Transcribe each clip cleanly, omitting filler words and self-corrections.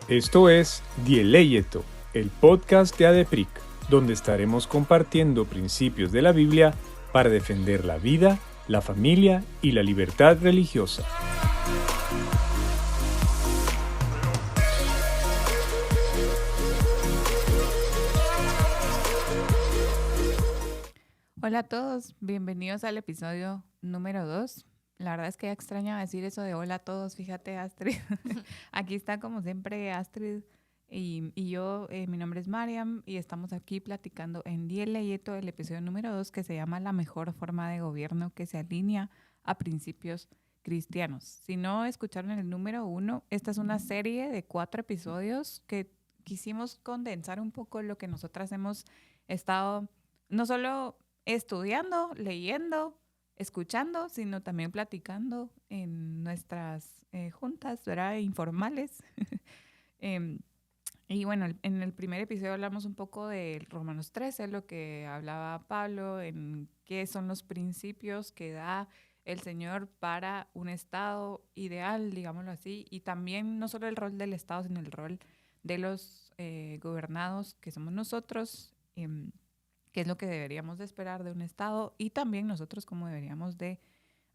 Esto es Dieleyeto, el podcast de ADEPRIC, donde estaremos compartiendo principios de la Biblia para defender la vida, la familia y la libertad religiosa. Hola a todos, bienvenidos al episodio número 2. La verdad es que ya extrañaba decir eso de hola a todos, fíjate Astrid. Aquí está como siempre Astrid y yo, mi nombre es Mariam y estamos aquí platicando en Dieleyeto, el episodio número 2 que se llama La mejor forma de gobierno que se alinea a principios cristianos. Si no escucharon el número 1, esta es una serie de 4 episodios que quisimos condensar un poco lo que nosotras hemos estado no solo estudiando, leyendo, escuchando, sino también platicando en nuestras juntas, ¿verdad? Informales. Em, y bueno, en el primer episodio hablamos un poco de Romanos 13, lo que hablaba Pablo, en qué son los principios que da el Señor para un Estado ideal, digámoslo así, y también no solo el rol del Estado, sino el rol de los gobernados, que somos nosotros, qué es lo que deberíamos de esperar de un Estado y también nosotros cómo deberíamos de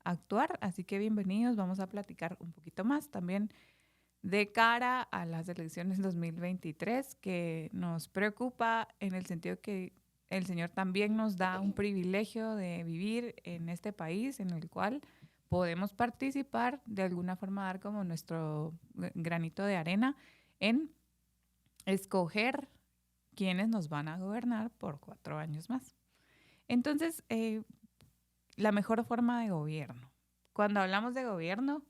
actuar. Así que bienvenidos, vamos a platicar un poquito más también de cara a las elecciones 2023, que nos preocupa en el sentido que el Señor también nos da un privilegio de vivir en este país en el cual podemos participar, de alguna forma dar como nuestro granito de arena en escoger quienes nos van a gobernar por 4 años más. Entonces, la mejor forma de gobierno. Cuando hablamos de gobierno,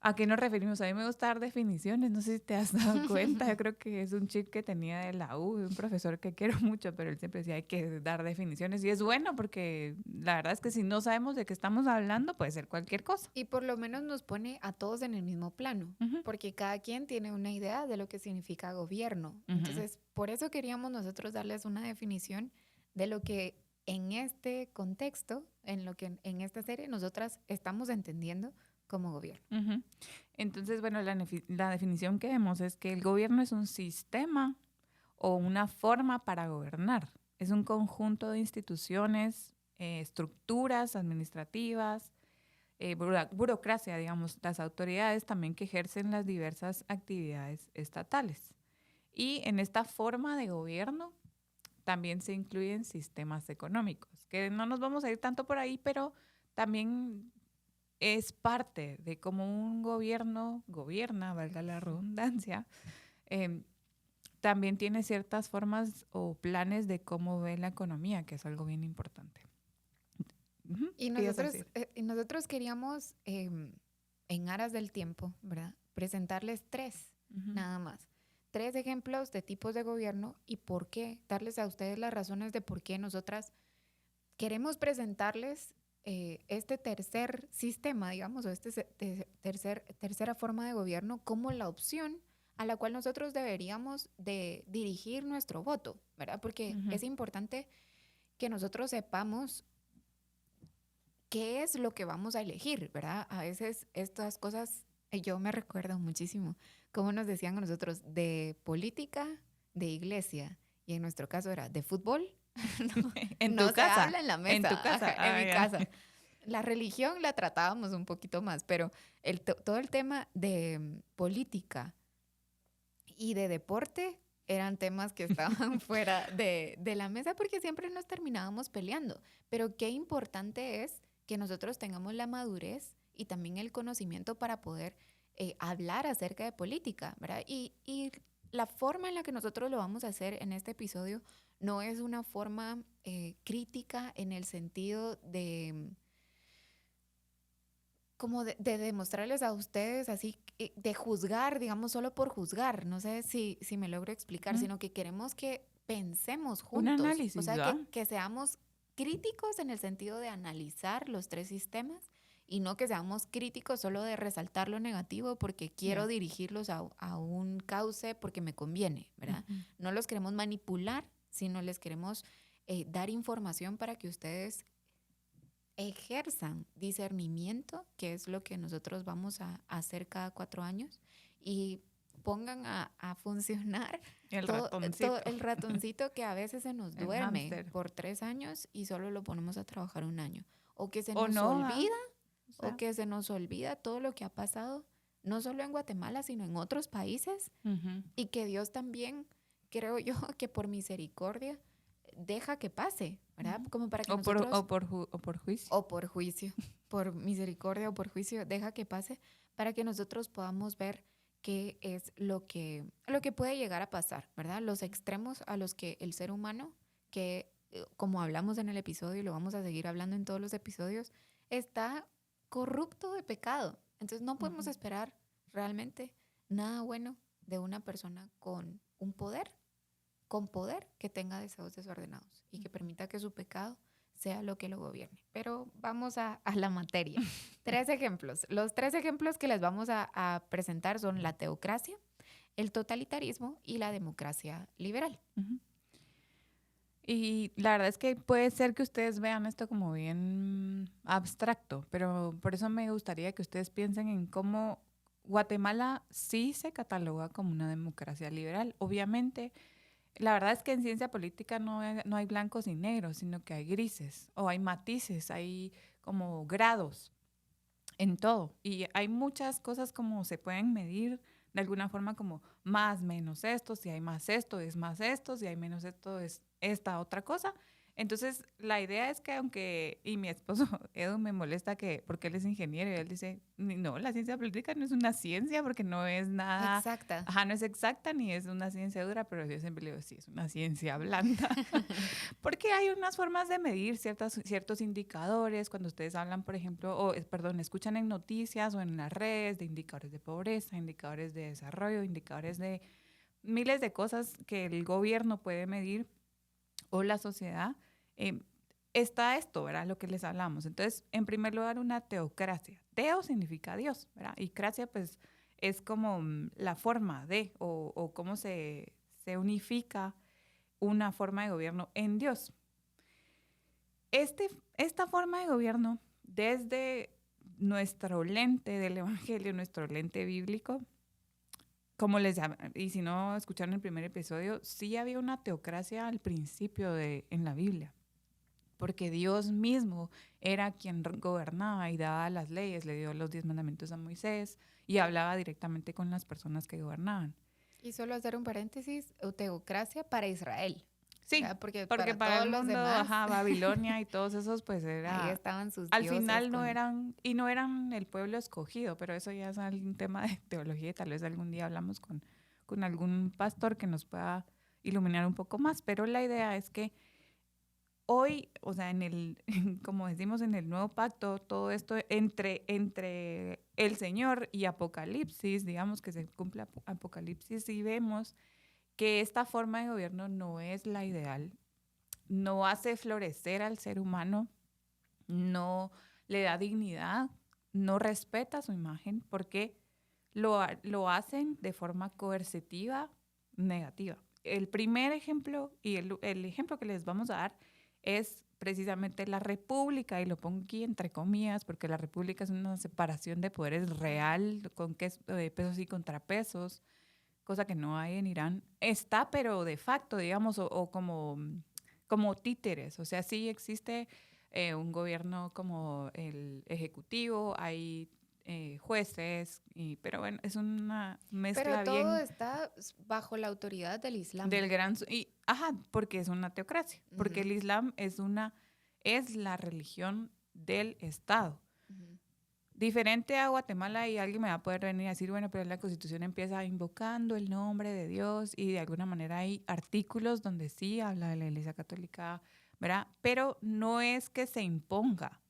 ¿a qué nos referimos? A mí me gusta dar definiciones, no sé si te has dado cuenta, yo creo que es un chip que tenía de la U, de un profesor que quiero mucho, pero él siempre decía hay que dar definiciones y es bueno porque la verdad es que si no sabemos de qué estamos hablando puede ser cualquier cosa. Y por lo menos nos pone a todos en el mismo plano, porque cada quien tiene una idea de lo que significa gobierno. Entonces, por eso queríamos nosotros darles una definición de lo que en este contexto, en lo que en esta serie nosotras estamos entendiendo como gobierno. Entonces, bueno, la definición que vemos es que el gobierno es un sistema o una forma para gobernar. Es un conjunto de instituciones, estructuras administrativas, burocracia, digamos, las autoridades también que ejercen las diversas actividades estatales. Y en esta forma de gobierno también se incluyen sistemas económicos, que no nos vamos a ir tanto por ahí, pero también es parte de cómo un gobierno gobierna, valga la redundancia. También tiene ciertas formas o planes de cómo ve la economía, que es algo bien importante. Y nosotros queríamos, en aras del tiempo, ¿verdad? Presentarles 3, nada más. 3 ejemplos de tipos de gobierno y por qué, darles a ustedes las razones de por qué nosotras queremos presentarles este tercer sistema, digamos, o tercera forma de gobierno como la opción a la cual nosotros deberíamos de dirigir nuestro voto, ¿verdad? Porque es importante que nosotros sepamos qué es lo que vamos a elegir, ¿verdad? A veces estas cosas, yo me recuerdo muchísimo cómo nos decían a nosotros de política, de iglesia, y en nuestro caso era de fútbol. No se habla en la mesa, en tu casa, en mi casa. La religión la tratábamos un poquito más, pero todo el tema de política y de deporte eran temas que estaban fuera de la mesa porque siempre nos terminábamos peleando. Pero qué importante es que nosotros tengamos la madurez y también el conocimiento para poder hablar acerca de política, ¿verdad? Y la forma en la que nosotros lo vamos a hacer en este episodio no es una forma crítica en el sentido de como de demostrarles a ustedes así, de juzgar, digamos, solo por juzgar. No sé si me logro explicar, sino que queremos que pensemos juntos. Un análisis, o sea, ¿verdad? que seamos críticos en el sentido de analizar los 3 sistemas y no que seamos críticos solo de resaltar lo negativo porque quiero dirigirlos a un cauce porque me conviene, ¿verdad? No los queremos manipular, sino les queremos dar información para que ustedes ejerzan discernimiento, que es lo que nosotros vamos a hacer cada 4 años, y pongan a funcionar el ratoncito que a veces se nos duerme por 3 años y solo lo ponemos a trabajar 1 año. O que se nos olvida, o que se nos olvida todo lo que ha pasado, no solo en Guatemala, sino en otros países, y que Dios también, creo yo, que por misericordia deja que pase, ¿verdad? Como para que o por juicio. O por juicio, por misericordia o por juicio, deja que pase para que nosotros podamos ver qué es lo que puede llegar a pasar, ¿verdad? Los extremos a los que el ser humano, que como hablamos en el episodio y lo vamos a seguir hablando en todos los episodios, está corrupto de pecado. Entonces no podemos esperar realmente nada bueno de una persona con un poder, que tenga deseos desordenados y que permita que su pecado sea lo que lo gobierne. Pero vamos a la materia. 3 ejemplos. Los 3 ejemplos que les vamos a presentar son la teocracia, el totalitarismo y la democracia liberal. Y la verdad es que puede ser que ustedes vean esto como bien abstracto, pero por eso me gustaría que ustedes piensen en cómo Guatemala sí se cataloga como una democracia liberal. Obviamente, la verdad es que en ciencia política no hay blancos y negros, sino que hay grises, o hay matices, hay como grados en todo. Y hay muchas cosas como se pueden medir de alguna forma como más, menos esto, si hay más esto, es más esto, si hay menos esto, es esta otra cosa. Entonces, la idea es que aunque, y mi esposo Edu me molesta porque él es ingeniero y él dice, no, la ciencia política no es una ciencia porque no es nada exacta. Ajá, no es exacta ni es una ciencia dura, pero yo siempre le digo, sí, es una ciencia blanda. Porque hay unas formas de medir ciertos indicadores. Cuando ustedes hablan, por ejemplo, escuchan en noticias o en las redes de indicadores de pobreza, indicadores de desarrollo, indicadores de miles de cosas que el gobierno puede medir o la sociedad, está esto, ¿verdad? Lo que les hablamos. Entonces, en primer lugar, una teocracia. Teo significa Dios, ¿verdad? Y cracia, pues, es como la forma de, o cómo se unifica una forma de gobierno en Dios. Esta forma de gobierno, desde nuestro lente del Evangelio, nuestro lente bíblico, como les llaman, y si no escucharon el primer episodio, sí había una teocracia al principio en la Biblia, porque Dios mismo era quien gobernaba y daba las leyes, le dio los 10 mandamientos a Moisés y hablaba directamente con las personas que gobernaban. Y solo hacer un paréntesis, teocracia para Israel. Sí, porque para el mundo, demás, Babilonia y todos esos, pues era... Ahí estaban sus al final no eran el pueblo escogido, pero eso ya es un tema de teología y tal vez algún día hablamos con algún pastor que nos pueda iluminar un poco más. Pero la idea es que hoy, o sea, como decimos en el Nuevo Pacto, todo esto entre el Señor y Apocalipsis, digamos que se cumple Apocalipsis y vemos que esta forma de gobierno no es la ideal, no hace florecer al ser humano, no le da dignidad, no respeta su imagen, porque lo hacen de forma coercitiva, negativa. El primer ejemplo, y el ejemplo que les vamos a dar, es precisamente la república, y lo pongo aquí entre comillas, porque la república es una separación de poderes real, con pesos y contrapesos, cosa que no hay en Irán. Está, pero de facto, digamos, o como títeres. O sea, sí existe un gobierno como el ejecutivo, hay jueces, pero bueno, es una mezcla bien... Pero todo está bajo la autoridad del Islam. Porque es una teocracia, porque el Islam es la religión del Estado. Diferente a Guatemala, y alguien me va a poder venir a decir, bueno, pero la Constitución empieza invocando el nombre de Dios y de alguna manera hay artículos donde sí habla de la Iglesia Católica, ¿verdad? Pero no es que se imponga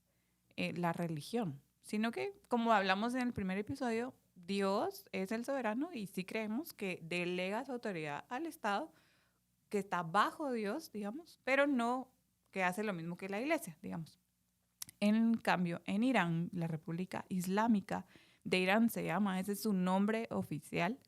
la religión, sino que, como hablamos en el primer episodio, Dios es el soberano y sí creemos que delega su autoridad al Estado, que está bajo Dios, digamos, pero no que hace lo mismo que la Iglesia, digamos. En cambio, en Irán, la República Islámica de Irán se llama, ese es su nombre oficial.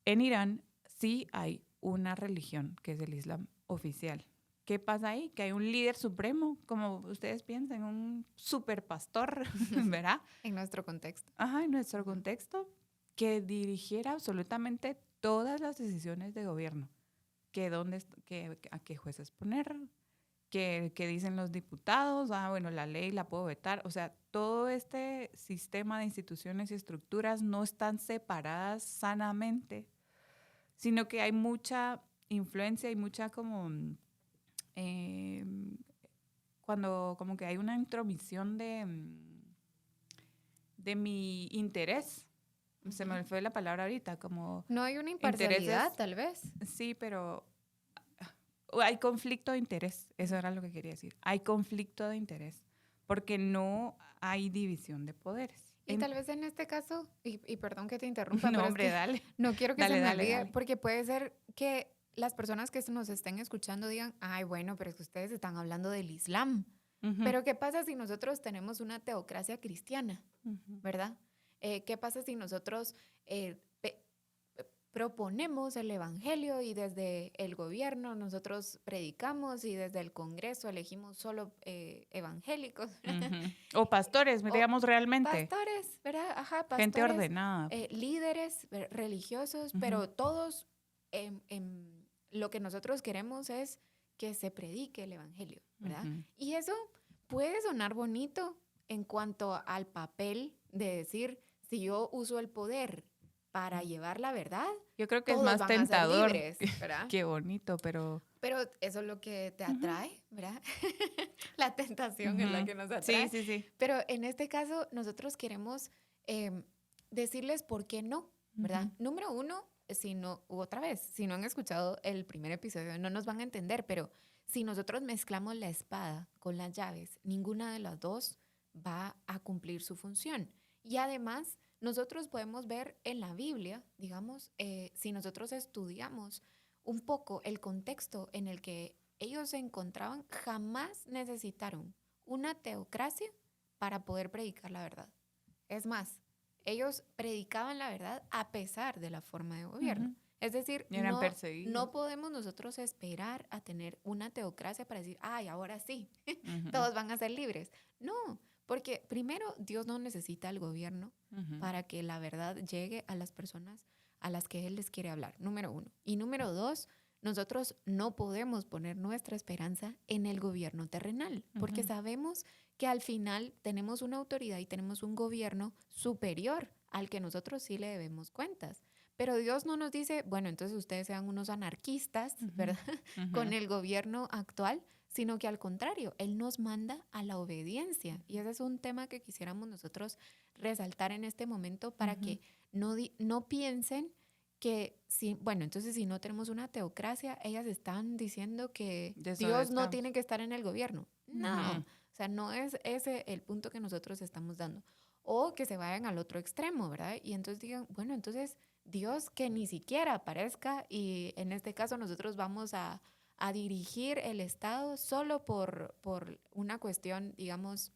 En Irán sí hay una religión que es el Islam oficial. ¿Qué pasa ahí? Que hay un líder supremo, como ustedes piensan, un super pastor, ¿verdad? En nuestro contexto. En nuestro contexto. que dirigiera absolutamente todas las decisiones de gobierno, a qué jueces poner, qué dicen los diputados, bueno, la ley la puedo vetar, o sea, todo este sistema de instituciones y estructuras no están separadas sanamente, sino que hay mucha influencia y mucha como, cuando como que hay una intromisión de mi interés. Se me fue la palabra ahorita, como... No hay una imparcialidad, tal vez. Sí, pero hay conflicto de interés. Eso era lo que quería decir. Hay conflicto de interés, porque no hay división de poderes. Y tal vez en este caso, y perdón que te interrumpa, no, pero hombre, es que dale. No quiero que dale, se me dale, olvide, dale. porque puede ser que las personas que nos estén escuchando digan, ay, bueno, pero es que ustedes están hablando del Islam. Uh-huh. Pero ¿qué pasa si nosotros tenemos una teocracia cristiana? Uh-huh. ¿Verdad? ¿Qué pasa si nosotros proponemos el evangelio y desde el gobierno nosotros predicamos y desde el Congreso elegimos solo evangélicos? O pastores, digamos realmente. Pastores, ¿verdad? Ajá, pastores. Gente ordenada. Líderes religiosos, pero todos lo que nosotros queremos es que se predique el evangelio, ¿verdad? Y eso puede sonar bonito en cuanto al papel de decir, si yo uso el poder para llevar la verdad, yo creo que es más tentador. Libres, ¿verdad? Qué bonito, pero eso es lo que te atrae, ¿verdad? La tentación es la que nos atrae. Sí. Pero en este caso, nosotros queremos decirles por qué no, ¿verdad? Número uno, si no han escuchado el primer episodio, no nos van a entender, pero si nosotros mezclamos la espada con las llaves, ninguna de las dos va a cumplir su función. Y además, nosotros podemos ver en la Biblia, digamos, si nosotros estudiamos un poco el contexto en el que ellos se encontraban, jamás necesitaron una teocracia para poder predicar la verdad. Es más, ellos predicaban la verdad a pesar de la forma de gobierno. Uh-huh. Es decir, no podemos nosotros esperar a tener una teocracia para decir, ay, ahora sí, todos van a ser libres. No, porque primero, Dios no necesita el gobierno para que la verdad llegue a las personas a las que Él les quiere hablar, número uno. Y número dos, nosotros no podemos poner nuestra esperanza en el gobierno terrenal, porque sabemos que al final tenemos una autoridad y tenemos un gobierno superior al que nosotros sí le debemos cuentas. Pero Dios no nos dice, bueno, entonces ustedes sean unos anarquistas, ¿verdad? Con el gobierno actual, sino que al contrario, Él nos manda a la obediencia. Y ese es un tema que quisiéramos nosotros resaltar en este momento para que no piensen que, entonces si no tenemos una teocracia, ellas están diciendo que Dios no tiene que estar en el gobierno. No, o sea, no es ese el punto que nosotros estamos dando. O que se vayan al otro extremo, ¿verdad? Y entonces digan, bueno, entonces Dios que ni siquiera aparezca y en este caso nosotros vamos a dirigir el Estado solo por una cuestión, digamos,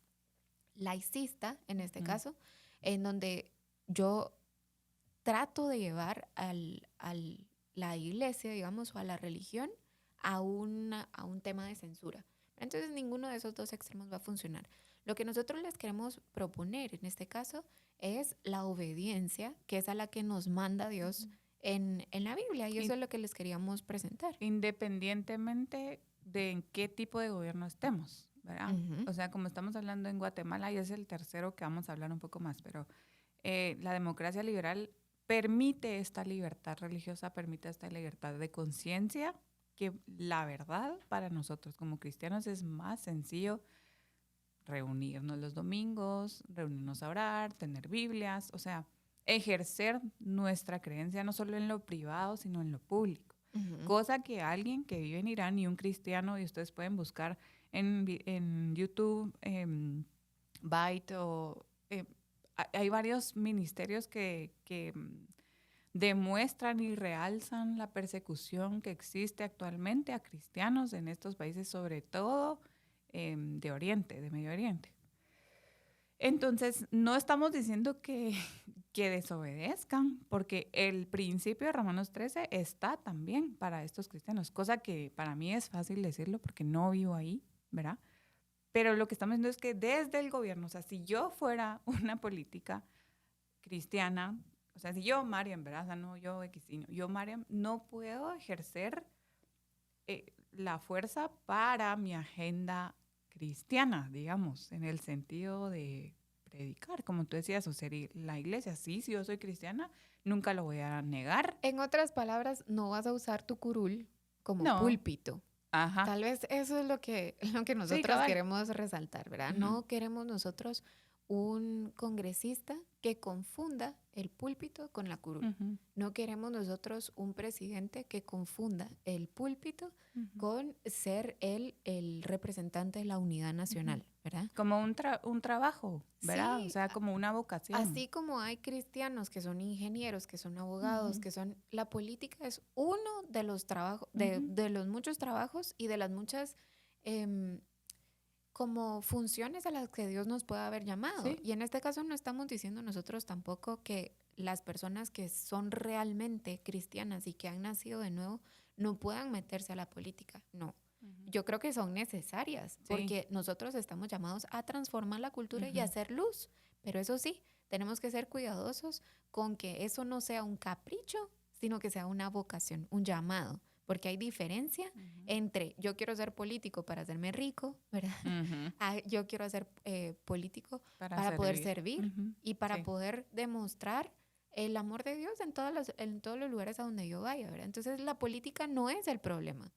laicista, en este caso, en donde yo trato de llevar a la iglesia, digamos, o a la religión a un tema de censura. Entonces, ninguno de esos dos extremos va a funcionar. Lo que nosotros les queremos proponer en este caso es la obediencia, que es a la que nos manda Dios en la Biblia, y eso es lo que les queríamos presentar. Independientemente de en qué tipo de gobierno estemos, ¿verdad? O sea, como estamos hablando en Guatemala, y es el tercero que vamos a hablar un poco más, pero la democracia liberal permite esta libertad religiosa, permite esta libertad de conciencia, que la verdad para nosotros como cristianos es más sencillo reunirnos los domingos, reunirnos a orar, tener Biblias, o sea, ejercer nuestra creencia no solo en lo privado, sino en lo público. Cosa que alguien que vive en Irán y un cristiano, y ustedes pueden buscar en YouTube, Byte, o hay varios ministerios que demuestran y realzan la persecución que existe actualmente a cristianos en estos países, sobre todo de Oriente, de Medio Oriente. Entonces, no estamos diciendo que desobedezcan, porque el principio de Romanos 13 está también para estos cristianos, cosa que para mí es fácil decirlo porque no vivo ahí, ¿verdad? Pero lo que estamos diciendo es que desde el gobierno, o sea, si yo fuera una política cristiana o sea, si yo, Mariam, ¿verdad? O sea, no yo, Xino, yo, Mariam, no puedo ejercer la fuerza para mi agenda cristiana, digamos, en el sentido de predicar, como tú decías, o sea, la iglesia, sí, si yo soy cristiana, nunca lo voy a negar. En otras palabras, no vas a usar tu curul como púlpito. Ajá. Tal vez eso es lo que nosotros queremos resaltar, ¿verdad? Uh-huh. No queremos nosotros un congresista que confunda el púlpito con la curul. Uh-huh. No queremos nosotros un presidente que confunda el púlpito uh-huh. con ser él el representante de la unidad nacional, uh-huh. ¿verdad? Como un trabajo, ¿verdad? Sí, o sea, como una vocación. Así como hay cristianos que son ingenieros, que son abogados, uh-huh. que son... La política es uno de los trabajos, de los muchos trabajos y de las muchas... como funciones a las que Dios nos puede haber llamado. ¿Sí? Y en este caso no estamos diciendo nosotros tampoco que las personas que son realmente cristianas y que han nacido de nuevo no puedan meterse a la política. No. Uh-huh. Yo creo que son necesarias porque nosotros estamos llamados a transformar la cultura y a hacer luz. Pero eso sí, tenemos que ser cuidadosos con que eso no sea un capricho, sino que sea una vocación, un llamado. Porque hay diferencia entre yo quiero ser político para hacerme rico, ¿verdad? Yo quiero ser político para poder servir y para poder demostrar el amor de Dios en todos los lugares a donde yo vaya, ¿verdad? Entonces la política no es el problema.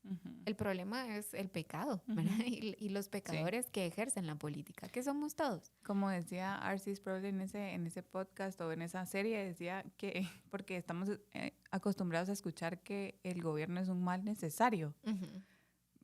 El problema es el pecado, ¿verdad? Y los pecadores que ejercen la política, que somos todos. Como decía R.C. Sproul en ese podcast o en esa serie, decía que porque estamos acostumbrados a escuchar que el gobierno es un mal necesario.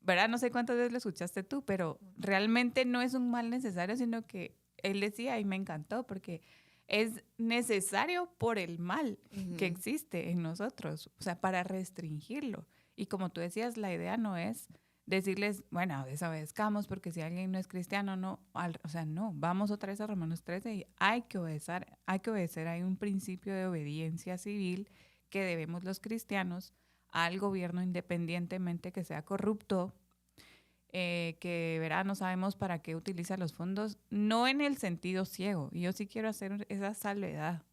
¿Verdad? No sé cuántas veces lo escuchaste tú, pero realmente no es un mal necesario, sino que él decía, y me encantó, porque es necesario por el mal que existe en nosotros, o sea, para restringirlo. Y como tú decías, la idea no es decirles, bueno, desobedezcamos porque si alguien no es cristiano, no, o sea, no, vamos otra vez a Romanos 13 y hay que obedecer, hay un principio de obediencia civil que debemos los cristianos al gobierno independientemente que sea corrupto, que verá, no sabemos para qué utiliza los fondos, no en el sentido ciego. Y yo sí quiero hacer esa salvedad.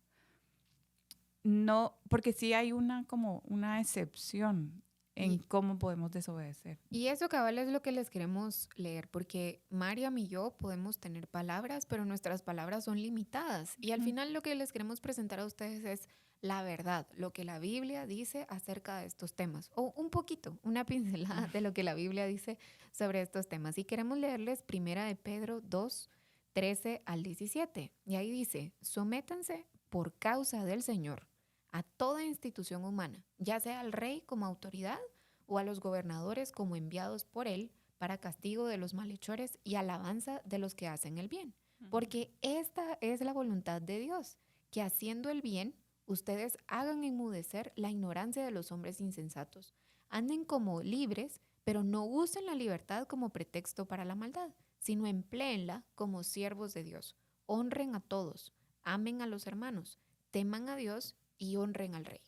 No, porque sí hay como una excepción en cómo podemos desobedecer. Y eso, cabal, es lo que les queremos leer, porque Mariam y yo podemos tener palabras, pero nuestras palabras son limitadas. Y al final lo que les queremos presentar a ustedes es la verdad, lo que la Biblia dice acerca de estos temas, o un poquito, una pincelada de lo que la Biblia dice sobre estos temas. Y queremos leerles 1 de Pedro 2, 13 al 17. Y ahí dice, sométanse por causa del Señor a toda institución humana, ya sea al rey como autoridad o a los gobernadores como enviados por él para castigo de los malhechores y alabanza de los que hacen el bien. Porque esta es la voluntad de Dios, que haciendo el bien, ustedes hagan enmudecer la ignorancia de los hombres insensatos. Anden como libres, pero no usen la libertad como pretexto para la maldad, sino empléenla como siervos de Dios. Honren a todos, amen a los hermanos, teman a Dios y honren al rey.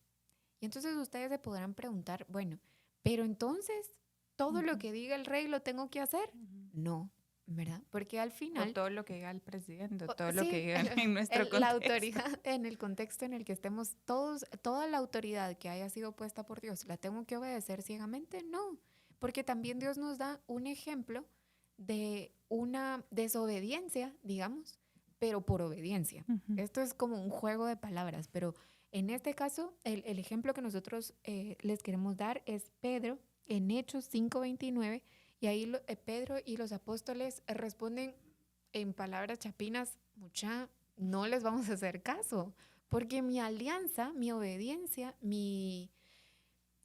Y entonces ustedes se podrán preguntar, bueno, pero entonces, ¿todo lo que diga el rey lo tengo que hacer? No, ¿verdad? Porque al final... O todo lo que diga el presidente, todo lo que diga en nuestro contexto. La autoridad, en el contexto en el que estemos todos, toda la autoridad que haya sido puesta por Dios, ¿la tengo que obedecer ciegamente? No, porque también Dios nos da un ejemplo de una desobediencia, digamos, pero por obediencia. Esto es como un juego de palabras, pero en este caso, el ejemplo que nosotros les queremos dar es Pedro en Hechos 5:29, y ahí Pedro y los apóstoles responden en palabras chapinas, mucha, no les vamos a hacer caso, porque mi alianza, mi obediencia, mi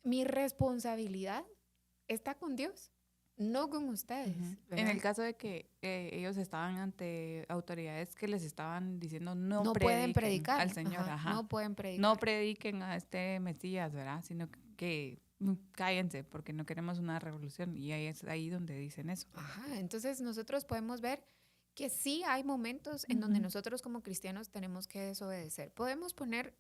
responsabilidad está con Dios, no con ustedes. En el caso de que ellos estaban ante autoridades que les estaban diciendo no pueden predicar al Señor. No pueden predicar. No prediquen a este Mesías, ¿verdad? Sino que cállense porque no queremos una revolución. Y ahí es ahí donde dicen eso. Entonces nosotros podemos ver que sí hay momentos en donde nosotros como cristianos tenemos que desobedecer. Podríamos poner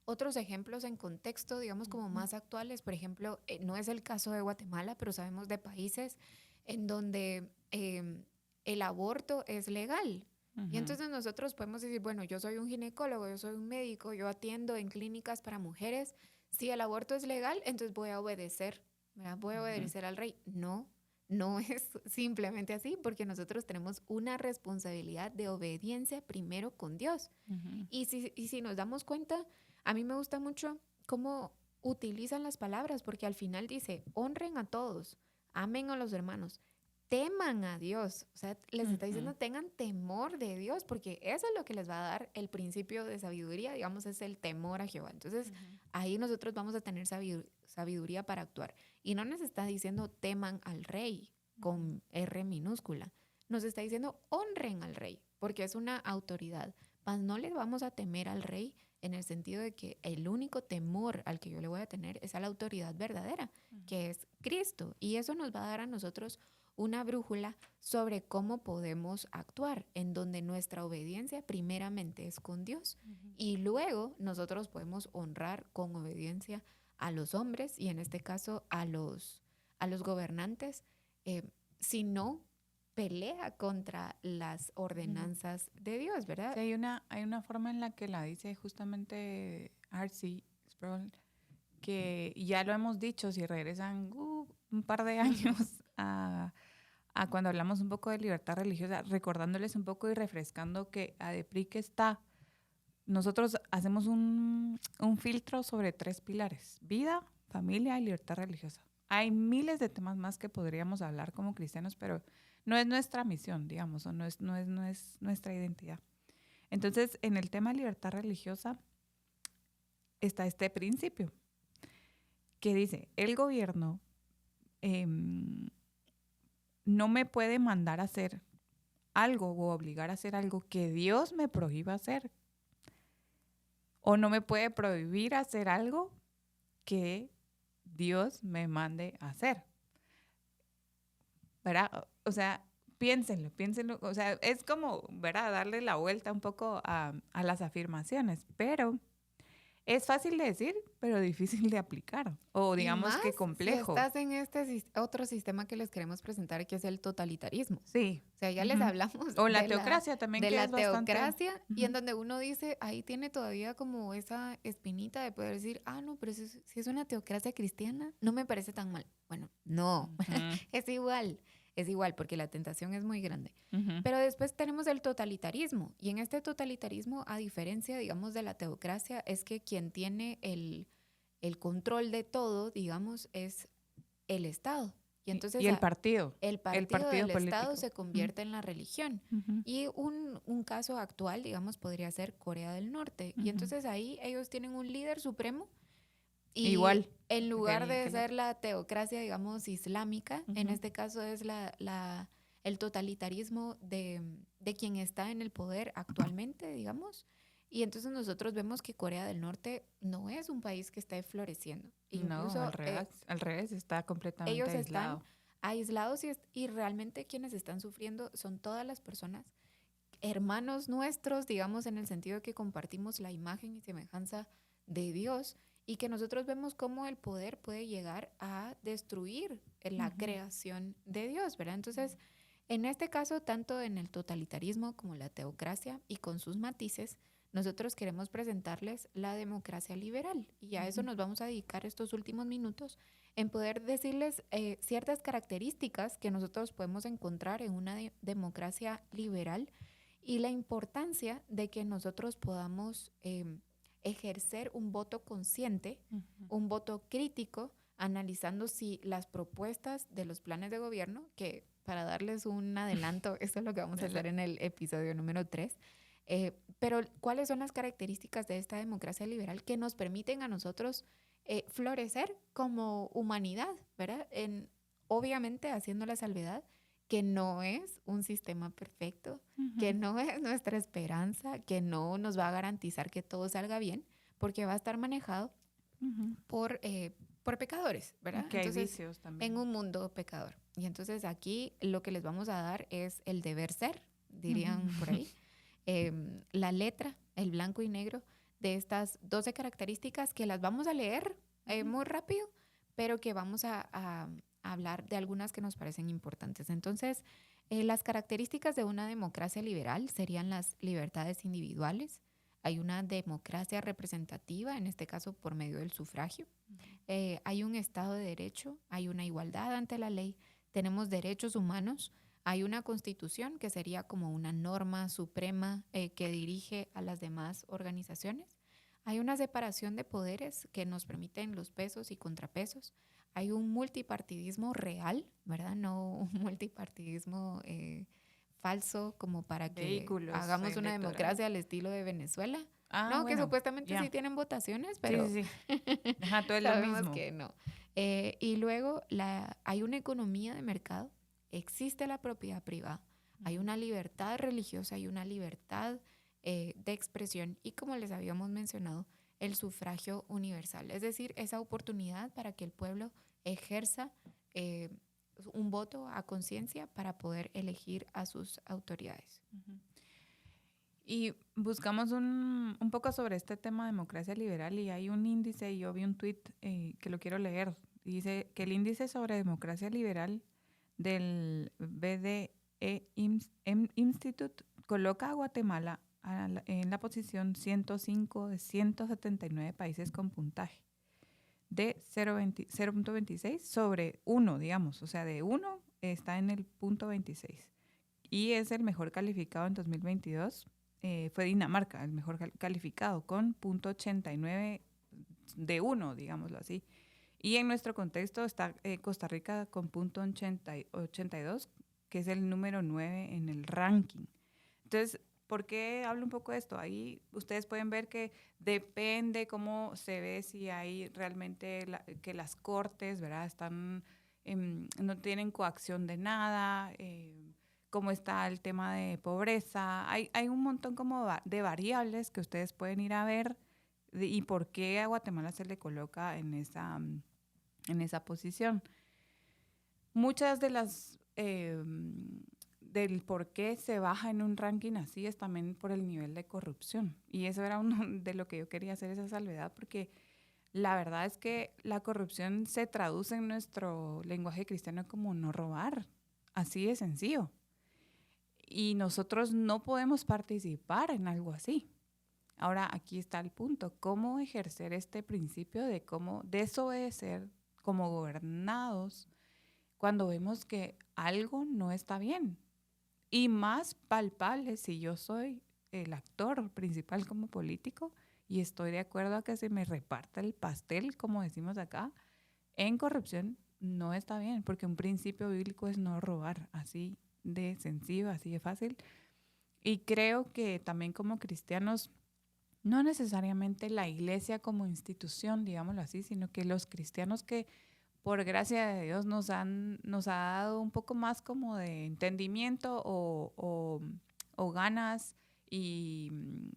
otros ejemplos en contexto, digamos, como más actuales. Por ejemplo, no es el caso de Guatemala, pero sabemos de países en donde el aborto es legal. Y entonces nosotros podemos decir, bueno, yo soy un ginecólogo, yo soy un médico, yo atiendo en clínicas para mujeres. Si el aborto es legal, entonces voy a obedecer, ¿verdad? Voy a obedecer al rey. No, no es simplemente así, porque nosotros tenemos una responsabilidad de obediencia primero con Dios. Y si nos damos cuenta, a mí me gusta mucho cómo utilizan las palabras, porque al final dice, honren a todos, amen a los hermanos, teman a Dios. O sea, les está diciendo, tengan temor de Dios, porque eso es lo que les va a dar el principio de sabiduría, digamos, es el temor a Jehová. Entonces, ahí nosotros vamos a tener sabiduría para actuar. Y no nos está diciendo teman al rey con R minúscula. Nos está diciendo honren al rey, porque es una autoridad. Mas no le vamos a temer al rey en el sentido de que el único temor al que yo le voy a tener es a la autoridad verdadera, que es Cristo. Y eso nos va a dar a nosotros una brújula sobre cómo podemos actuar, en donde nuestra obediencia primeramente es con Dios y luego nosotros podemos honrar con obediencia a los hombres y en este caso a los gobernantes, si no pelea contra las ordenanzas de Dios, ¿verdad? Sí, hay una forma en la que la dice justamente R.C. Sproul, que ya lo hemos dicho, si regresan un par de años a cuando hablamos un poco de libertad religiosa, recordándoles un poco y refrescando que ADEPRIC nosotros hacemos un filtro sobre 3 pilares: vida, familia y libertad religiosa. Hay miles de temas más que podríamos hablar como cristianos, pero no es nuestra misión, digamos, o no es nuestra identidad. Entonces, en el tema de libertad religiosa está este principio que dice, el gobierno no me puede mandar a hacer algo o obligar a hacer algo que Dios me prohíba hacer. O no me puede prohibir hacer algo que Dios me mande a hacer. ¿Verdad? O sea, piénsenlo. O sea, es como, ¿verdad?, darle la vuelta un poco a las afirmaciones. Pero es fácil de decir, pero difícil de aplicar. O digamos que complejo. Si estás en este otro sistema que les queremos presentar, que es el totalitarismo. Sí. O sea, ya les hablamos o la teocracia también. De la teocracia, y en donde uno dice, ahí tiene todavía como esa espinita de poder decir, no, pero si es una teocracia cristiana, no me parece tan mal. Bueno, no, es igual porque la tentación es muy grande. Pero después tenemos el totalitarismo, y en este totalitarismo, a diferencia, digamos, de la teocracia, es que quien tiene el control de todo, digamos, es el Estado. Y entonces el partido. El partido del político. Estado se convierte en la religión. Y un caso actual, digamos, podría ser Corea del Norte. Y entonces ahí ellos tienen un líder supremo. Y igual. En lugar de ser la teocracia, digamos, islámica, en este caso es el totalitarismo de quien está en el poder actualmente, digamos. Y entonces nosotros vemos que Corea del Norte no es un país que esté floreciendo. Incluso, no, al revés, está completamente ellos aislado. Están aislados y realmente quienes están sufriendo son todas las personas, hermanos nuestros, digamos, en el sentido de que compartimos la imagen y semejanza de Dios y que nosotros vemos cómo el poder puede llegar a destruir la creación de Dios, ¿verdad? Entonces, en este caso, tanto en el totalitarismo como la teocracia y con sus matices, nosotros queremos presentarles la democracia liberal y a eso nos vamos a dedicar estos últimos minutos en poder decirles ciertas características que nosotros podemos encontrar en una democracia liberal y la importancia de que nosotros podamos ejercer un voto consciente, un voto crítico, analizando si las propuestas de los planes de gobierno, que para darles un adelanto, esto es lo que vamos a hacer en el episodio número 3, pero ¿cuáles son las características de esta democracia liberal que nos permiten a nosotros florecer como humanidad, ¿verdad? Obviamente haciendo la salvedad que no es un sistema perfecto, que no es nuestra esperanza, que no nos va a garantizar que todo salga bien, porque va a estar manejado por pecadores, ¿verdad? Que hay vicios también. En un mundo pecador. Y entonces aquí lo que les vamos a dar es el deber ser, dirían por ahí. La letra, el blanco y negro de estas 12 características que las vamos a leer muy rápido, pero que vamos a hablar de algunas que nos parecen importantes. Entonces, Las características de una democracia liberal serían las libertades individuales. Hay una democracia representativa, en este caso por medio del sufragio. Hay un Estado de Derecho, hay una igualdad ante la ley, tenemos derechos humanos, hay una constitución que sería como una norma suprema que dirige a las demás organizaciones. Hay una separación de poderes que nos permiten los pesos y contrapesos. Hay un multipartidismo real, ¿verdad? No un multipartidismo falso como para que hagamos una democracia al estilo de Venezuela. No, bueno, que supuestamente sí tienen votaciones, pero sí. Ajá, todo es sabemos lo mismo. Que no. Y luego hay una economía de mercado, existe la propiedad privada, hay una libertad religiosa, hay una libertad de expresión y, como les habíamos mencionado, el sufragio universal, es decir, esa oportunidad para que el pueblo ejerza un voto a conciencia para poder elegir a sus autoridades. Y buscamos un poco sobre este tema de democracia liberal y hay un índice, y yo vi un tweet que lo quiero leer. Dice que el índice sobre democracia liberal del BDE Institute coloca a Guatemala en la posición 105 de 179 países con puntaje de 0.26 sobre 1, digamos. O sea, de 1 está en el punto 26. Y es el mejor calificado en 2022. Fue Dinamarca el mejor calificado con .89 de 1, digámoslo así. Y en nuestro contexto está Costa Rica con .82, que es el número 9 en el ranking. Entonces, ¿por qué hablo un poco de esto? Ahí ustedes pueden ver que depende cómo se ve, si hay realmente que las cortes, ¿verdad?, están, no tienen coacción de nada, cómo está el tema de pobreza. Hay un montón como de variables que ustedes pueden ir a ver y por qué a Guatemala se le coloca en esa posición. Muchas de las del por qué se baja en un ranking así es también por el nivel de corrupción. Y eso era uno de lo que yo quería hacer, esa salvedad, porque la verdad es que la corrupción se traduce en nuestro lenguaje cristiano como no robar. Así de sencillo. Y nosotros no podemos participar en algo así. Ahora, aquí está el punto. ¿Cómo ejercer este principio de cómo desobedecer como gobernados cuando vemos que algo no está bien? Y más palpable si yo soy el actor principal como político y estoy de acuerdo a que se me reparta el pastel, como decimos acá, en corrupción no está bien, porque un principio bíblico es no robar, así de sencillo, así de fácil. Y creo que también como cristianos, no necesariamente la iglesia como institución, digámoslo así, sino que los cristianos que por gracia de Dios nos ha dado un poco más como de entendimiento o ganas, y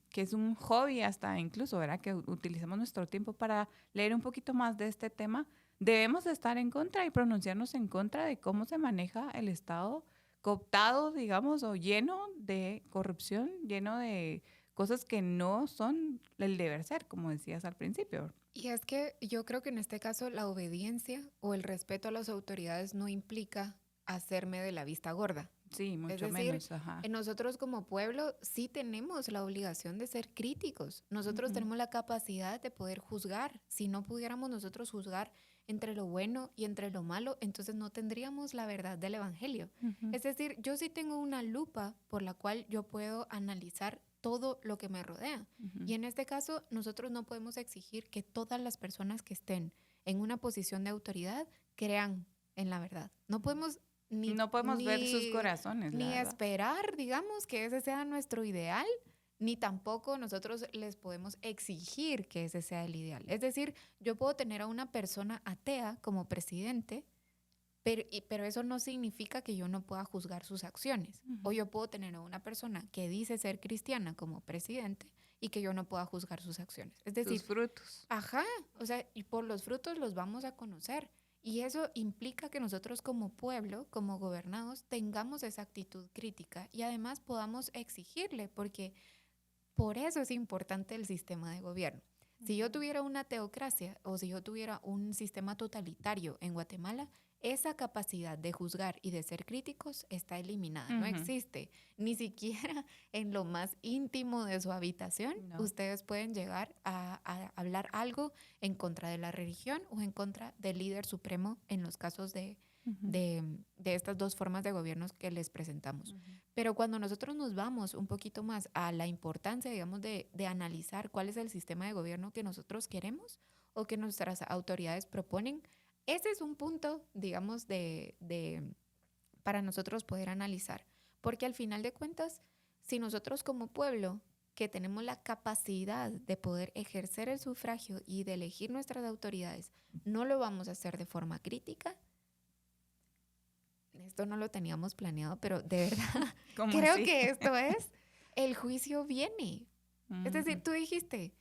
que es un hobby hasta incluso, ¿verdad?, que utilizamos nuestro tiempo para leer un poquito más de este tema. Debemos estar en contra y pronunciarnos en contra de cómo se maneja el Estado cooptado, digamos, o lleno de corrupción, lleno de cosas que no son el deber ser, como decías al principio. Y es que yo creo que en este caso la obediencia o el respeto a las autoridades no implica hacerme de la vista gorda. Sí, mucho es decir, menos. Ajá. Nosotros como pueblo sí tenemos la obligación de ser críticos. Nosotros tenemos la capacidad de poder juzgar. Si no pudiéramos nosotros juzgar entre lo bueno y entre lo malo, entonces no tendríamos la verdad del evangelio. Es decir, yo sí tengo una lupa por la cual yo puedo analizar todo lo que me rodea. Y en este caso, nosotros no podemos exigir que todas las personas que estén en una posición de autoridad crean en la verdad. No podemos ver sus corazones, ni esperar, digamos, que ese sea nuestro ideal, ni tampoco nosotros les podemos exigir que ese sea el ideal. Es decir, yo puedo tener a una persona atea como presidente, pero eso no significa que yo no pueda juzgar sus acciones. O yo puedo tener a una persona que dice ser cristiana como presidente y que yo no pueda juzgar sus acciones. Es decir, sus frutos. Ajá, o sea, y por los frutos los vamos a conocer. Y eso implica que nosotros como pueblo, como gobernados, tengamos esa actitud crítica y además podamos exigirle, porque por eso es importante el sistema de gobierno. Si yo tuviera una teocracia o si yo tuviera un sistema totalitario en Guatemala, esa capacidad de juzgar y de ser críticos está eliminada, no existe. Ni siquiera en lo más íntimo de su habitación ustedes pueden llegar a hablar algo en contra de la religión o en contra del líder supremo en los casos de estas dos formas de gobiernos que les presentamos. Pero cuando nosotros nos vamos un poquito más a la importancia, digamos, de analizar cuál es el sistema de gobierno que nosotros queremos o que nuestras autoridades proponen, ese es un punto, digamos, para nosotros poder analizar. Porque al final de cuentas, si nosotros como pueblo que tenemos la capacidad de poder ejercer el sufragio y de elegir nuestras autoridades, no lo vamos a hacer de forma crítica. Esto no lo teníamos planeado, pero de verdad creo que esto es, el juicio viene. Es decir, tú dijiste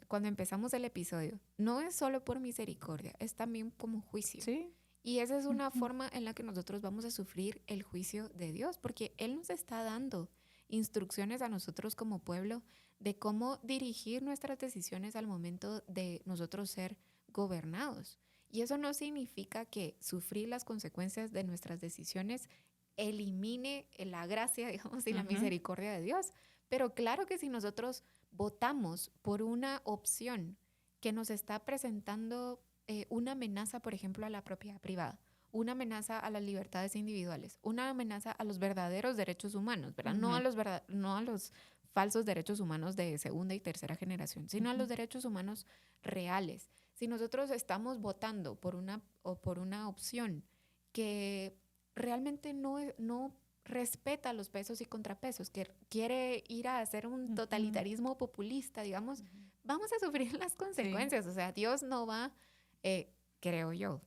cuando empezamos el episodio, no es solo por misericordia, es también como juicio. Sí. Y esa es una forma en la que nosotros vamos a sufrir el juicio de Dios, porque Él nos está dando instrucciones a nosotros como pueblo de cómo dirigir nuestras decisiones al momento de nosotros ser gobernados. Y eso no significa que sufrir las consecuencias de nuestras decisiones elimine la gracia, digamos, y la misericordia de Dios. Pero claro que si nosotros votamos por una opción que nos está presentando una amenaza, por ejemplo, a la propiedad privada, una amenaza a las libertades individuales, una amenaza a los verdaderos derechos humanos, ¿verdad? No a los falsos derechos humanos de segunda y tercera generación, sino a los derechos humanos reales. Si nosotros estamos votando por una opción que realmente no respeta los pesos y contrapesos, que quiere ir a hacer un totalitarismo populista, digamos, vamos a sufrir las consecuencias. Sí. O sea, Dios no va, creo yo,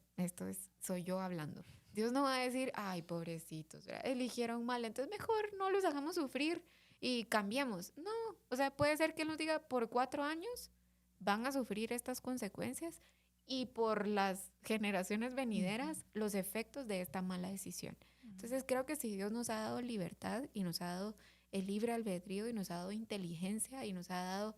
soy yo hablando, Dios no va a decir, ay, pobrecitos, ¿verdad? Eligieron mal, entonces mejor no los hagamos sufrir y cambiemos. No, o sea, puede ser que Él nos diga, por 4 años van a sufrir estas consecuencias y por las generaciones venideras los efectos de esta mala decisión. Entonces creo que si Dios nos ha dado libertad y nos ha dado el libre albedrío y nos ha dado inteligencia y nos ha dado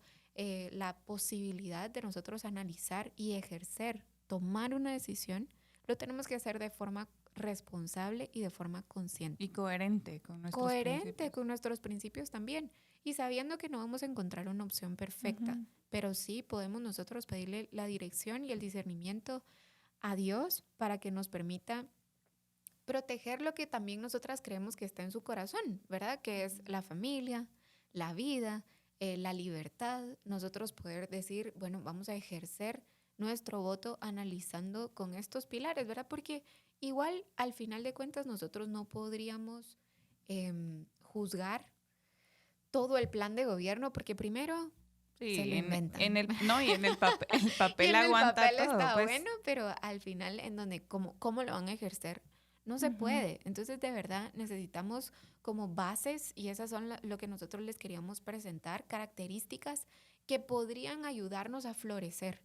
la posibilidad de nosotros analizar y ejercer, tomar una decisión, lo tenemos que hacer de forma responsable y de forma consciente. Y coherente con nuestros principios también. Y sabiendo que no vamos a encontrar una opción perfecta, pero sí podemos nosotros pedirle la dirección y el discernimiento a Dios para que nos permita proteger lo que también nosotras creemos que está en su corazón, ¿verdad? Que es la familia, la vida, la libertad. Nosotros poder decir, bueno, vamos a ejercer nuestro voto analizando con estos pilares, ¿verdad? Porque igual, al final de cuentas, nosotros no podríamos juzgar todo el plan de gobierno, porque primero se lo inventan. Y en el papel aguanta todo. Está pues bueno, pero al final, en donde cómo lo van a ejercer, no se puede. Entonces, de verdad, necesitamos como bases, y esas son lo que nosotros les queríamos presentar, características que podrían ayudarnos a florecer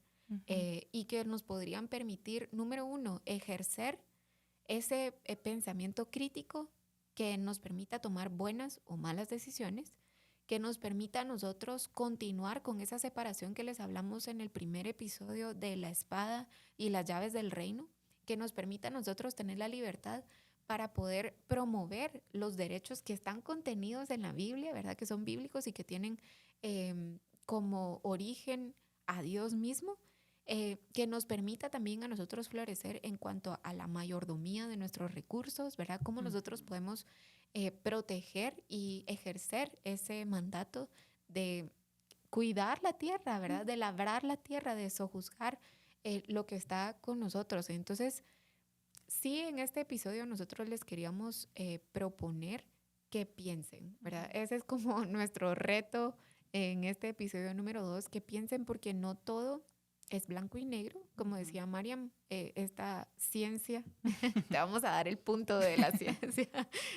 y que nos podrían permitir, número 1, ejercer ese pensamiento crítico que nos permita tomar buenas o malas decisiones, que nos permita a nosotros continuar con esa separación que les hablamos en el primer episodio de la espada y las llaves del reino, que nos permita a nosotros tener la libertad para poder promover los derechos que están contenidos en la Biblia, ¿verdad? Que son bíblicos y que tienen como origen a Dios mismo, que nos permita también a nosotros florecer en cuanto a la mayordomía de nuestros recursos, ¿verdad? Cómo nosotros podemos proteger y ejercer ese mandato de cuidar la tierra, ¿verdad? De labrar la tierra, de sojuzgar lo que está con nosotros. Entonces, sí, en este episodio nosotros les queríamos proponer que piensen, ¿verdad? Ese es como nuestro reto en este episodio número 2, que piensen, porque no todo es blanco y negro, como decía Mariam, esta ciencia, te vamos a dar el punto de la ciencia,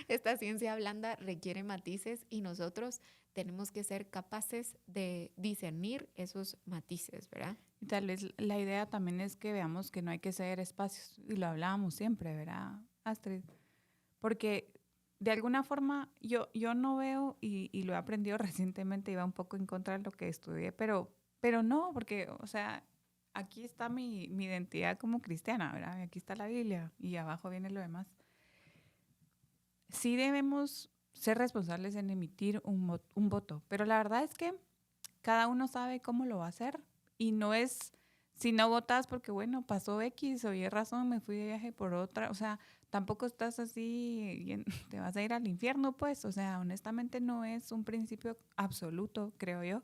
esta ciencia blanda requiere matices y nosotros tenemos que ser capaces de discernir esos matices, ¿verdad? Y tal vez la idea también es que veamos que no hay que ceder espacios, y lo hablábamos siempre, ¿verdad, Astrid? Porque de alguna forma yo no veo, y lo he aprendido recientemente, iba un poco en contra de lo que estudié, pero no, porque, o sea, aquí está mi identidad como cristiana, ¿verdad? Aquí está la Biblia y abajo viene lo demás. Sí debemos ser responsables en emitir un voto, pero la verdad es que cada uno sabe cómo lo va a hacer y no es, si no votas porque, bueno, pasó X o Y razón, me fui de viaje por otra, o sea, tampoco estás así, te vas a ir al infierno, pues, o sea, honestamente no es un principio absoluto, creo yo.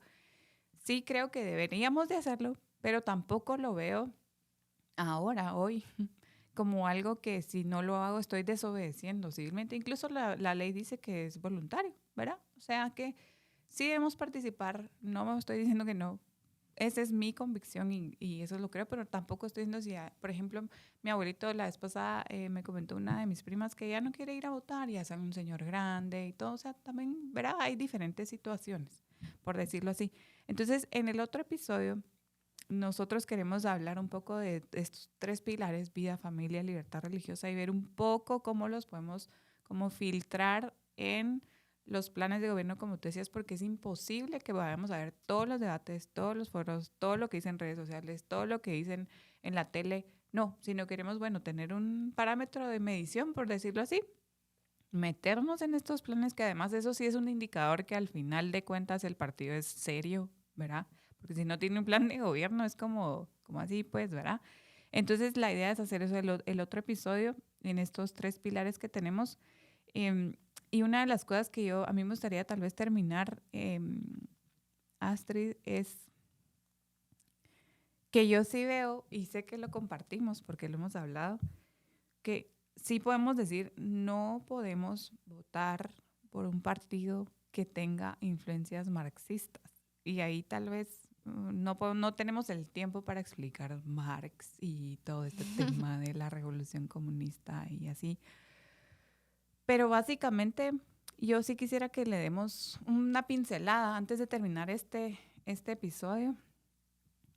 Sí creo que deberíamos de hacerlo, pero tampoco lo veo ahora, hoy, como algo que si no lo hago estoy desobedeciendo civilmente. Incluso la ley dice que es voluntario, ¿verdad? O sea que sí debemos participar, no me estoy diciendo que no. Esa es mi convicción y eso lo creo, pero tampoco estoy diciendo si, por ejemplo, mi abuelito la vez pasada me comentó una de mis primas que ya no quiere ir a votar, ya es un señor grande y todo, o sea, también, ¿verdad? Hay diferentes situaciones, por decirlo así. Entonces, en el otro episodio nosotros queremos hablar un poco de estos 3 pilares, vida, familia, libertad religiosa, y ver un poco cómo los podemos como filtrar en los planes de gobierno, como tú decías, porque es imposible que vayamos a ver todos los debates, todos los foros, todo lo que dicen en redes sociales, todo lo que dicen en la tele. No, sino queremos, bueno, tener un parámetro de medición, por decirlo así, meternos en estos planes, que además eso sí es un indicador que al final de cuentas el partido es serio, ¿verdad? Porque si no tiene un plan de gobierno es como así, pues, ¿verdad? Entonces la idea es hacer eso el otro episodio en estos 3 pilares que tenemos. Y una de las cosas que a mí me gustaría tal vez terminar, Astrid, es que yo sí veo, y sé que lo compartimos porque lo hemos hablado, que sí podemos decir, no podemos votar por un partido que tenga influencias marxistas. Y ahí tal vez no tenemos el tiempo para explicar Marx y todo este tema de la revolución comunista y así. Pero básicamente yo sí quisiera que le demos una pincelada antes de terminar este episodio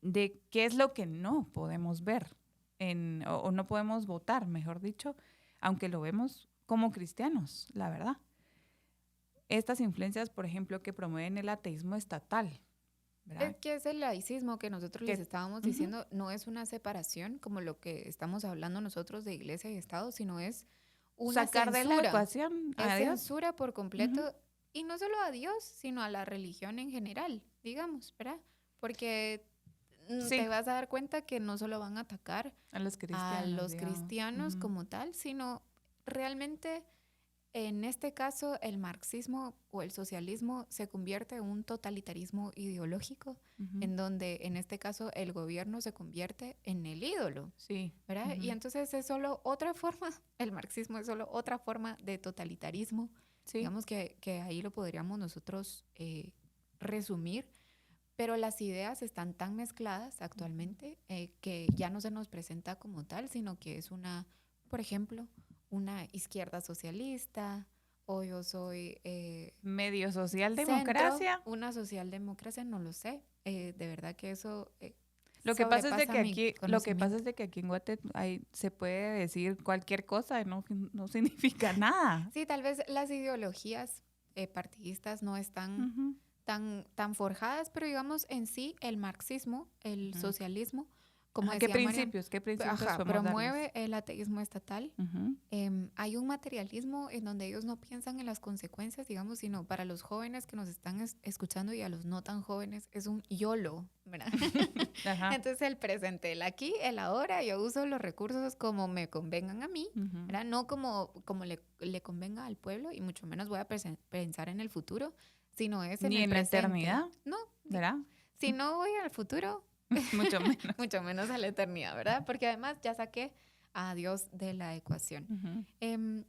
de qué es lo que no podemos ver o no podemos votar, mejor dicho, aunque lo vemos como cristianos, la verdad. Estas influencias, por ejemplo, que promueven el ateísmo estatal, ¿verdad? Es que es el laicismo que nosotros les estábamos diciendo, no es una separación como lo que estamos hablando nosotros de iglesia y Estado, sino es una sacar censura. De la ecuación a Dios. Censura por completo, y no solo a Dios, sino a la religión en general, digamos, ¿verdad? Porque te vas a dar cuenta que no solo van a atacar a los cristianos como tal, sino realmente en este caso el marxismo o el socialismo se convierte en un totalitarismo ideológico, en donde en este caso el gobierno se convierte en el ídolo, ¿verdad? Y entonces es solo otra forma, el marxismo es solo otra forma de totalitarismo, digamos que ahí lo podríamos nosotros resumir. Pero las ideas están tan mezcladas actualmente que ya no se nos presenta como tal, sino que es por ejemplo, una izquierda socialista, o yo soy... medio socialdemocracia. Centro, una socialdemocracia, no lo sé. De verdad que eso... Lo que pasa es de que aquí en Guate se puede decir cualquier cosa y no significa nada. Sí, tal vez las ideologías partidistas no están... Tan forjadas, pero digamos en sí el marxismo, el socialismo, como decía ¿Qué principios promueve el ateísmo estatal. Hay un materialismo en donde ellos no piensan en las consecuencias, digamos, sino para los jóvenes que nos están escuchando y a los no tan jóvenes es un YOLO, ¿verdad? Entonces el presente, el aquí, el ahora, yo uso los recursos como me convengan a mí, ¿verdad? No como le convenga al pueblo, y mucho menos voy a pensar en el futuro, sino es en el presente. Ni en la eternidad. No, ¿verdad? Si no voy al futuro, mucho menos. Mucho menos a la eternidad, ¿verdad? Porque además ya saqué a Dios de la ecuación.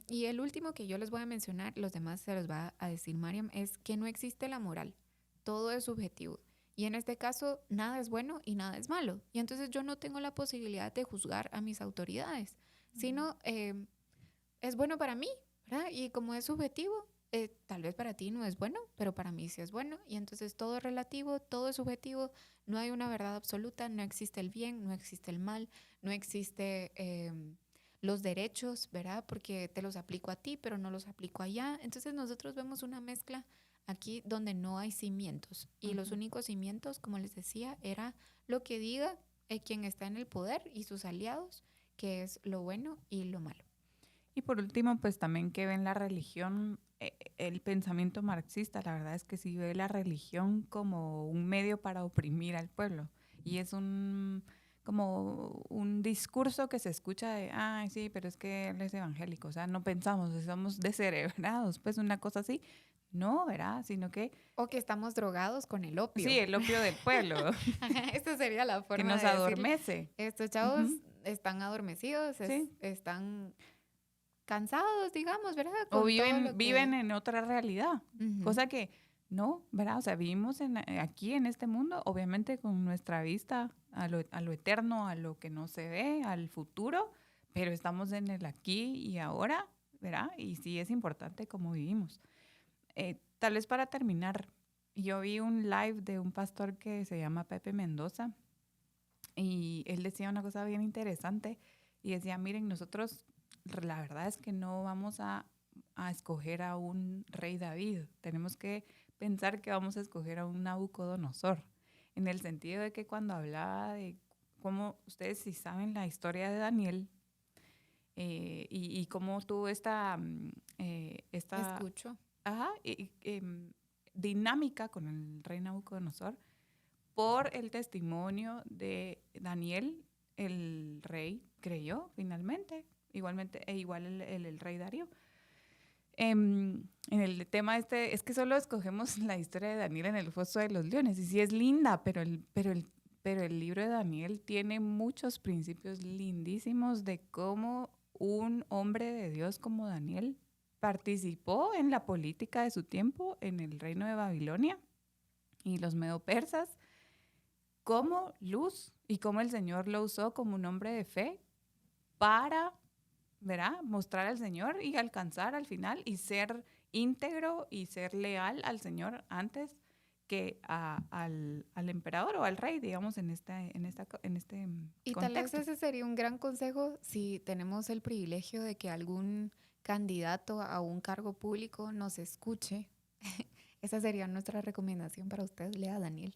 Y el último que yo les voy a mencionar, los demás se los va a decir Mariam, es que no existe la moral. Todo es subjetivo. Y en este caso, nada es bueno y nada es malo. Y entonces yo no tengo la posibilidad de juzgar a mis autoridades, sino es bueno para mí, ¿verdad? Y como es subjetivo, tal vez para ti no es bueno, pero para mí sí es bueno. Y entonces todo es relativo, todo es subjetivo, no hay una verdad absoluta, no existe el bien, no existe el mal, no existe los derechos, ¿verdad? Porque te los aplico a ti, pero no los aplico allá. Entonces nosotros vemos una mezcla aquí donde no hay cimientos. Y los únicos cimientos, como les decía, era lo que diga quien está en el poder y sus aliados, qué es lo bueno y lo malo. Y por último, pues también que ven la religión, el pensamiento marxista, la verdad es que sí ve la religión como un medio para oprimir al pueblo. Y es como un discurso que se escucha de, ay, sí, pero es que él es evangélico, o sea, no pensamos, somos descerebrados, pues una cosa así. No, ¿verdad? Sino que... O que estamos drogados con el opio. Sí, el opio del pueblo. Esta sería la forma que nos de adormece. Decir, estos chavos están adormecidos, están cansados, digamos, ¿verdad? Con o viven en otra realidad, cosa que no, ¿verdad? O sea, vivimos aquí en este mundo, obviamente con nuestra vista a lo eterno, a lo que no se ve, al futuro, pero estamos en el aquí y ahora, ¿verdad? Y sí es importante cómo vivimos. Tal vez para terminar, yo vi un live de un pastor que se llama Pepe Mendoza y él decía una cosa bien interesante y decía, miren, nosotros la verdad es que no vamos a escoger a un rey David, tenemos que pensar que vamos a escoger a un Nabucodonosor, en el sentido de que cuando hablaba de cómo, ustedes si saben la historia de Daniel y cómo tuvo esta escucho. Dinámica con el rey Nabucodonosor por el testimonio de Daniel, el rey creyó finalmente, igual el rey Darío. En el tema es que solo escogemos la historia de Daniel en el foso de los leones, y sí es linda, pero el libro de Daniel tiene muchos principios lindísimos de cómo un hombre de Dios como Daniel participó en la política de su tiempo en el reino de Babilonia y los medo-persas, como luz y cómo el Señor lo usó como un hombre de fe para, ¿verdad?, mostrar al Señor y alcanzar al final y ser íntegro y ser leal al Señor antes que al emperador o al rey, digamos, en este y contexto. Tal vez ese sería un gran consejo si tenemos el privilegio de que algún candidato a un cargo público nos escuche. Esa sería nuestra recomendación para usted. Lea a Daniel.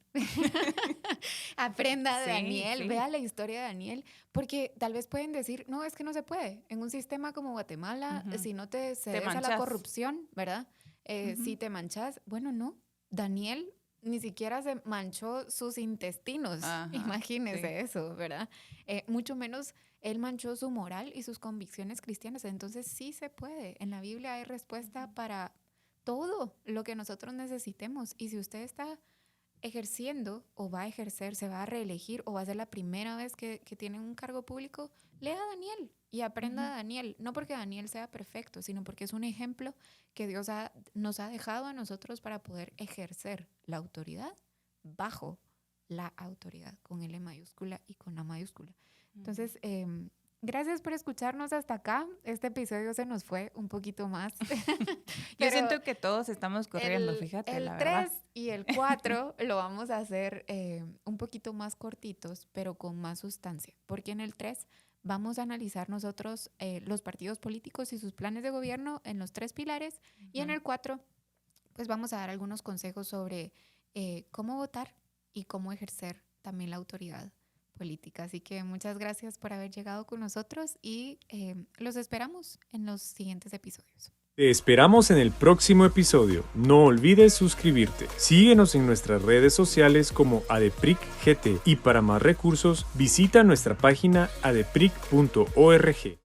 Aprenda de Daniel, vea la historia de Daniel, porque tal vez pueden decir, no, es que no se puede. En un sistema como Guatemala, si no te cedes a la corrupción, ¿verdad? Si te manchas, bueno, no. Daniel ni siquiera se manchó sus intestinos. Imagínese eso, ¿verdad? Mucho menos él manchó su moral y sus convicciones cristianas. Entonces sí se puede. En la Biblia hay respuesta para todo lo que nosotros necesitemos. Y si usted está ejerciendo o va a ejercer, se va a reelegir o va a ser la primera vez que tiene un cargo público, lea a Daniel y aprenda de Daniel. No porque Daniel sea perfecto, sino porque es un ejemplo que Dios nos ha dejado a nosotros para poder ejercer la autoridad bajo la autoridad, con L mayúscula y con A mayúscula. Entonces, gracias por escucharnos hasta acá. Este episodio se nos fue un poquito más. Yo siento que todos estamos corriendo, fíjate, la verdad. El 3 y el 4 lo vamos a hacer un poquito más cortitos, pero con más sustancia. Porque en el 3 vamos a analizar nosotros los partidos políticos y sus planes de gobierno en los 3 pilares. Y en el 4, pues vamos a dar algunos consejos sobre cómo votar y cómo ejercer también la autoridad política. Así que muchas gracias por haber llegado con nosotros y los esperamos en los siguientes episodios. Te esperamos en el próximo episodio. No olvides suscribirte. Síguenos en nuestras redes sociales como ADEPRIC GT y para más recursos visita nuestra página adepric.org.